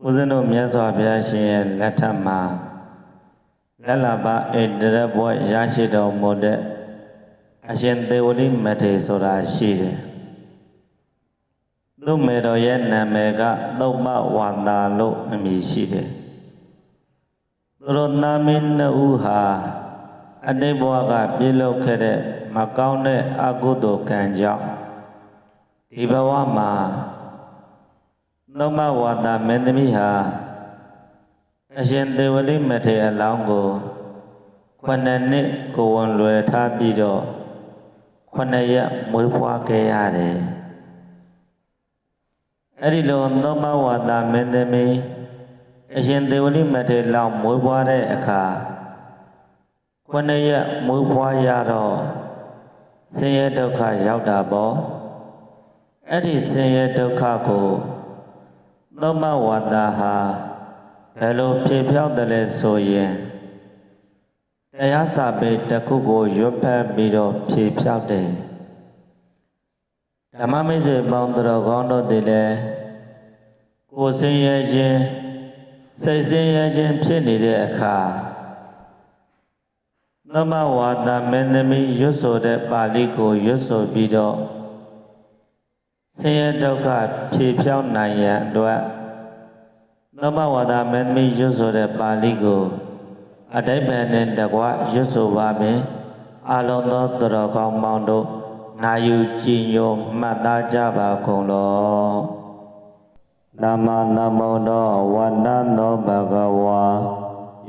ဦးဇင်းတို့မြတ်စွာဘုရားရှင်ရဲ့လက်ထက်မှာလက်လဘဧတရဘွယ်ရရှိတော်မူတဲ့အရှင်သေဝတိမထေရဆိုတာရှိတယ်သူမေတော်ရဲ့နာမည်ကသုမ္မဝါဒလို့အမည်ရှိတယ်သူတို့သားမင်းနှစ်ဦးဟာအတိတ်ဘဝကပြုလုပ်ခဲ့တဲ့မကောင်းတဲ့အကုသိုလ်ကံကြောင့်ဒီဘဝမှာသုမ္မဝါဒမင်းသမီးဟာအရှင်သေဝတိမထေရအလောင်းကို9နှစ်ကိုယ်ဝန်လွယ်ထားပြီးတော့9ရက်မွေးဖွားခဲ့ရတယ်အဲ့ဒီလိုသုမ္မဝါဒမင်းသမီးအရှင်သေဝတိမထေရလောင်းမွေးဖွားတဲ့အခါ9ရက်မွေးဖွားရတော့ဆင်းရဲဒုက္ခရောက်တာပေါ့အဲ့ဒီဆင်းရဲဒုက္ခကိုသုမ္မဝါဒဟာဘယ်လိုဖြေဖြောက်တယ်လဲဆိုရင်တရားစာပေတစ်ခုကိုရွတ်ဖတ်ပြီးတော့ဖြေဖြောက်တယ်ဓမ္မမိတ်ဆွေပေါင်းတော်ကောင်းတို့တွေလည်းကိုယ်ဆင်းရဲခြင်းစိတ်ဆင်းရဲခြင်းဖြစ်နေတဲ့အခါသုမ္မဝါဒမင်းသမီးရွတ်ဆိုတဲ့ပါဠိကိုရွတ်ဆိုပြီးတော့ဆင်းရဲဒုက္ခဖြေဖြောက်နိုင်ရန်အတွက်သုမ္မဝါဒမင်းသမီးရွတ်ဆိုတဲ့ပါဠိကိုအဓိပ္ပာယ်နဲ့တကွရွတ်ဆိုပါမယ်အလုံးသောသူတော်ကောင်းပေါင်းတို့နာယူကြည်ညိုမှတ်သားကြပါကုန်လောသမ္မာသမ္ဗုဒ္ဓဝန္တသောဘဂဝါ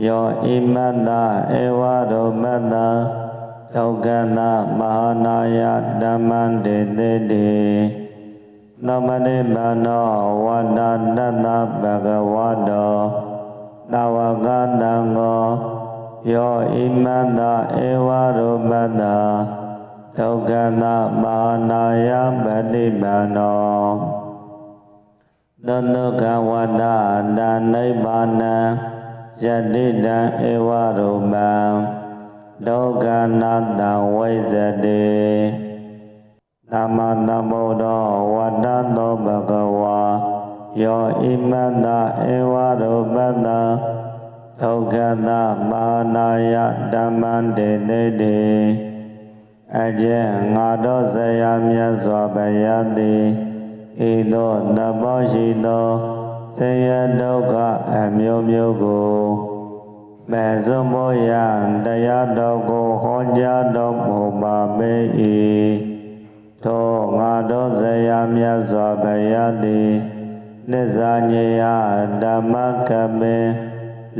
ယောဣမတ္တဧဝရောမတ္တဒုက္ခနာမဟာနာယဓမ္မံတေတေတိသမတိမနောဝန္တတတဘဂဝတောသဝကတံကိုယောဣမတ္တဧဝရောမတ္တဒုက္ခနာမဟာနာယပฏิပန္နောသဒုက္ခဝတ္တတနိဗ္ဗာနံယတိတံဧဝရောမံဒုက္ခနာတံဝိဇ္ဇတိသမ္မာသမ္ဗုဒ္ဓဝတ္တသောဘဂဝါယောဣမတ္တဧဝရောမတ္တဒုက္ခနာမဟာနာယဓမ္မံတေတေတိအကျဉ်ငါတို့ဆရာမြတ်စွာဘုရားသည်ဤသို့သဘောရှိသောဆင်းရဲဒုက္ခအမျိုးမျိုးကိုမဲ့စွန့်ဖို့ရန်တရားတော်ကိုဟောကြားတော်မူပါပေ၏ထိုငါတို့ဆရာမြတ်စွာဘုရားသည်သစ္စာညေယဓမ္မကပေ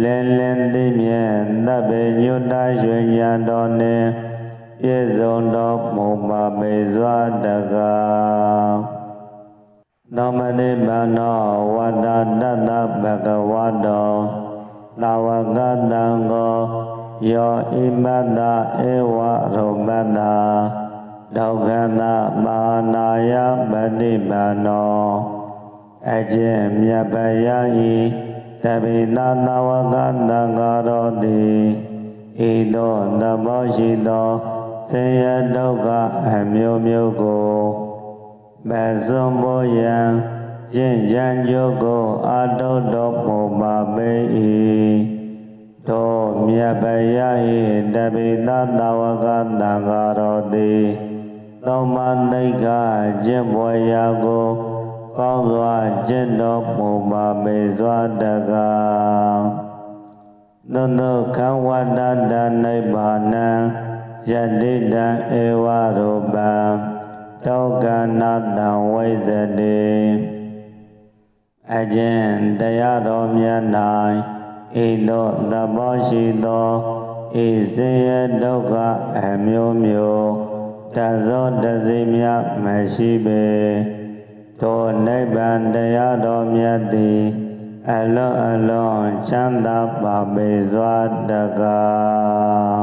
လင်းလင်းသိမြဲသဗ္ဗညုတရွှင်ညာတော်နှင့်ပြည့်စုံတော်မူပါပေစွာတကားသမတိမနောဝတ္တတတဘဂဝတောသဝကတံကိုယောဣမတ္တဧဝရောမတ္တဒုက္ခနာမဟာနာယပฏิပန္နောအကျင့်မြတ်ပယဤတပိသသဝကတံကာရောတိဤသို့သဘောရှိသောဆင်းရဲဒုက္ခအမျိုးမျိုးကိုမဲ့စွန့်ဖို့ရန်ကျင့်ကြံကြိုးကိုအာထုတော်မူပါပေ၏ထိုမြတ်ပယဤတပိသသဝကတံကာရောတိသုံးပါးသိက္ခာကျင့်ပွားရာကိုကောင်းစွာကျင့်တော်မူပါပေစွာတကားသဒုက္ခဝတ္တတနိဗ္ဗာနံယတိတံဧဝရောပံဒုက္ခနာတံဝိဇ္ဇတိအကျဉ်တရားတော်မြတ်၌ဤသို့သဘောရှိသောဤဆင်းရဲဒုက္ခအမျိုးမျိုးတသောတစိမြမရှိပေထိုနိဗ္ဗာန်တရားတော်မြတ်သည်အလွန်အလွန်ချမ်းသာပါပေစွာတကား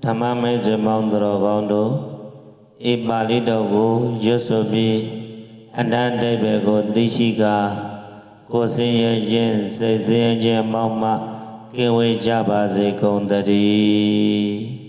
ဓမ္မမိတ်ဆွေပေါင်းတော်ကောင်းတို့ဤပါဠိတော်ကိုရွတ်ဆိုပြီးအနန္တအဓိပ္ပာယ်ကိုသိရှိကာကိုယ်ဆင်းရဲခြင်းစိတ်ဆင်းရဲခြင်းမောက်မှကင်းဝေးကြပါစေကုန်သတည်း